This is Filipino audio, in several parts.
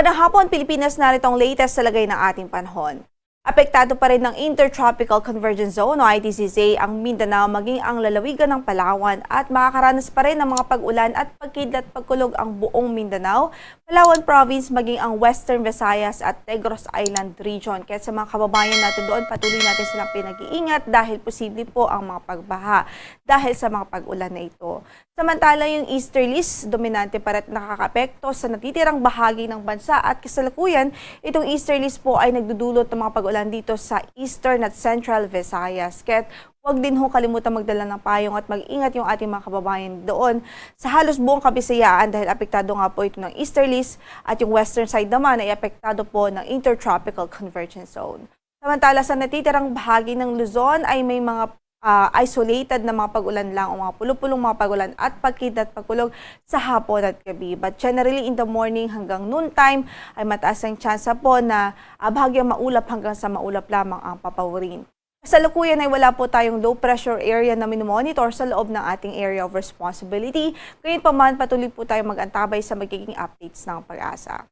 Magandang hapon, Pilipinas. Narito ang latest sa lagay ng ating panahon. Apektado pa rin ng Intertropical Convergence Zone o ITCZ ang Mindanao maging ang lalawigan ng Palawan at makakaranas pa rin ng mga pag-ulan at pagkidlat pagkulog ang buong Mindanao, Palawan Province maging ang Western Visayas at Negros Island Region. Kaya sa mga kababayan natin doon, patuloy natin silang pinag-iingat dahil posible po ang mga pagbaha dahil sa mga pag-ulan na ito. Samantala, yung easterlies, dominante pa rin nakakapekto sa natitirang bahagi ng bansa at kasalukuyan, itong easterlies po ay nagdudulot ng mga pag-ulan dito sa Eastern at Central Visayas. Kaya huwag din ho kalimutan magdala ng payong at mag-ingat yung ating mga kababayan doon sa halos buong Kabisayaan dahil apektado nga po ito ng easterlies at yung western side naman ay apektado po ng Intertropical Convergence Zone. Samantala, sa natitirang bahagi ng Luzon ay may mga isolated na mga pag-ulan lang o mga pulupulong mga pag-ulan at pagkidlat pagkulog sa hapon at gabi. But generally in the morning hanggang noon time ay mataas ang tsansa po na bahagyang maulap hanggang sa maulap lamang ang papawirin. Kasalukuyan ay wala po tayong low pressure area na minomonitor sa loob ng ating area of responsibility. Gayunpaman, patuloy po tayong mag-antabay sa magiging updates ng Pag-asa.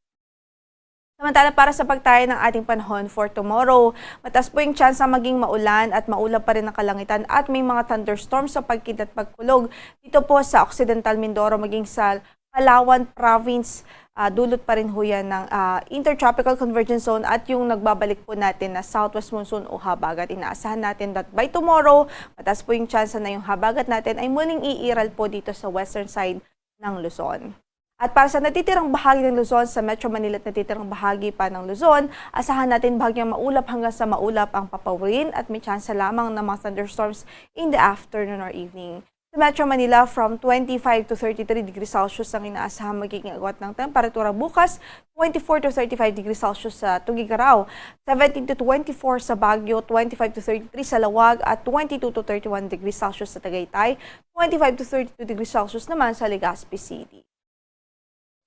Samantala, para sa pagtaya ng ating panahon for tomorrow, mataas po yung chance na maging maulan at maulap pa rin ang kalangitan at may mga thunderstorms sa pagkidlat pagkulog dito po sa Occidental Mindoro maging sa Palawan Province. Dulot pa rin ho yan ng Intertropical Convergence Zone at yung nagbabalik po natin na Southwest Monsoon o habagat. Inaasahan natin that by tomorrow, mataas po yung chance na yung habagat natin ay muling iiral po dito sa western side ng Luzon. At para sa natitirang bahagi ng Luzon, sa Metro Manila at natitirang bahagi pa ng Luzon, asahan natin bahagyang maulap hanggang sa maulap ang papawirin at may tsansa lamang ng mga thunderstorms in the afternoon or evening. Sa Metro Manila, from 25 to 33 degrees Celsius ang inaasahan magiging agwat ng temperatura bukas, 24 to 35 degrees Celsius sa Tugigaraw, 17 to 24 sa Baguio, 25 to 33 sa Lawag at 22 to 31 degrees Celsius sa Tagaytay, 25 to 32 degrees Celsius naman sa Legazpi City.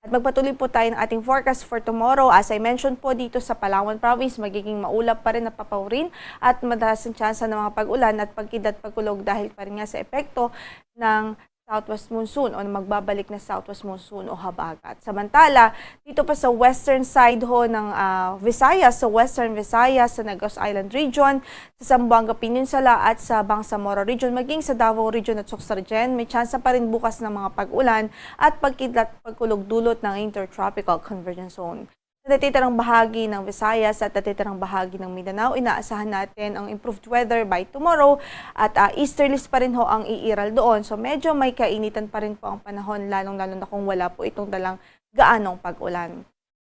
At magpatuloy po tayo ng ating forecast for tomorrow. As I mentioned po dito sa Palawan Province, magiging maulap pa rin at papawirin at madalas ang tsansa ng mga pag-ulan at pagkidlat pagkulog dahil pa rin nga sa epekto ng Southwest Monsoon o magbabalik na Southwest Monsoon o habagat. Samantala, dito pa sa western side ho ng Visayas, sa Western Visayas, sa Negros Island Region, sa Zamboanga Peninsula at sa Bangsamoro Region, maging sa Davao Region at Sorsogon, may tsansa pa rin bukas ng mga pag-ulan at pagkidlat pagkulog dulot ng Intertropical Convergence Zone. Sa natitirang bahagi ng Visayas at natitirang bahagi ng Mindanao, inaasahan natin ang improved weather by tomorrow at easterlies pa rin ho ang iiral doon. So medyo may kainitan pa rin po ang panahon, lalong-lalo na kung wala po itong dalang gaanong pag-ulan.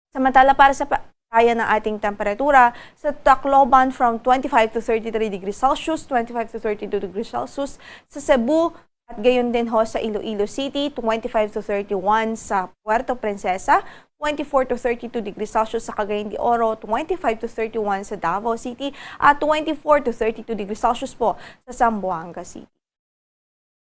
Samantala, para sa kaya ng ating temperatura, sa Tacloban from 25 to 33 degrees Celsius, 25 to 32 degrees Celsius, sa Cebu, at gayon din ho sa Iloilo City, 25 to 31 sa Puerto Princesa, 24 to 32 degrees Celsius sa Cagayan de Oro, 25 to 31 sa Davao City, at 24 to 32 degrees Celsius po sa Zamboanga City.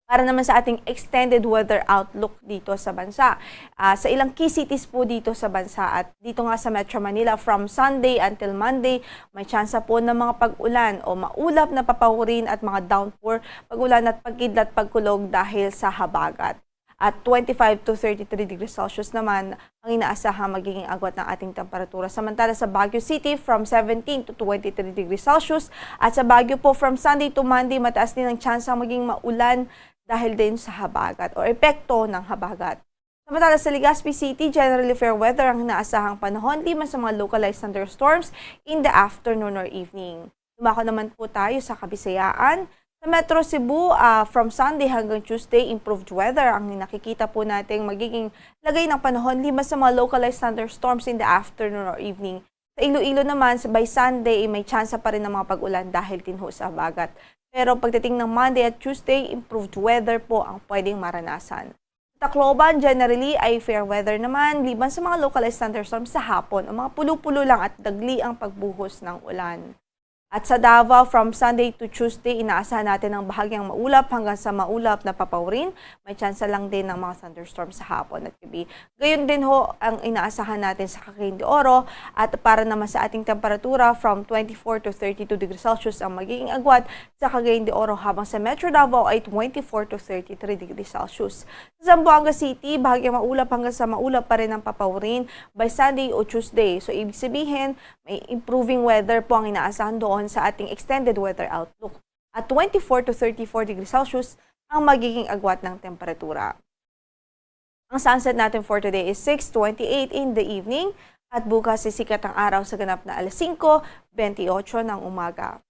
Para naman sa ating extended weather outlook dito sa bansa, sa ilang key cities po dito sa bansa at dito nga sa Metro Manila, from Sunday until Monday, may tsansa po ng mga pag-ulan o maulap na papawirin at mga downpour, pag-ulan at pagkidlat pagkulog dahil sa habagat. At 25 to 33 degrees Celsius naman ang inaasahan magiging agwat ng ating temperatura. Samantala sa Baguio City, from 17 to 23 degrees Celsius. At sa Baguio po, from Sunday to Monday, mataas din ang tsansa maging maulan dahil din sa habagat o epekto ng habagat. Samantala sa Legazpi City, generally fair weather ang inaasahang panahon, liman sa mga localized thunderstorms in the afternoon or evening. Lumako naman po tayo sa Kabisayaan. Sa Metro Cebu, from Sunday hanggang Tuesday, improved weather ang nakikita po natin magiging lagay ng panahon, liman sa mga localized thunderstorms in the afternoon or evening. Sa Iloilo naman, by Sunday, may tsansa pa rin ng mga pag-ulan dahil din ho sa habagat. Pero pagdating ng Monday at Tuesday, improved weather po ang pwedeng maranasan. Sa Tacloban, generally ay fair weather naman, liban sa mga localized thunderstorms sa hapon o mga pulo-pulo lang at dagli ang pagbuhos ng ulan. At sa Davao, from Sunday to Tuesday, inaasahan natin ang bahagyang maulap hanggang sa maulap na papawirin. May tsansa lang din ng mga thunderstorms sa hapon at gabi. Gayon din ho ang inaasahan natin sa Cagayan de Oro. At para naman sa ating temperatura, from 24 to 32 degrees Celsius ang magiging agwat sa Cagayan de Oro, habang sa Metro Davao ay 24 to 33 degrees Celsius. Sa Zamboanga City, bahagyang maulap hanggang sa maulap pa rin ang papawirin by Sunday o Tuesday. So ibig sabihin, may improving weather po ang inaasahan doon sa ating extended weather outlook. At 24 to 34 degrees Celsius ang magiging agwat ng temperatura. Ang sunset natin for today is 6:28 in the evening at bukas sisikat ang araw sa ganap na alas 5:28 ng umaga.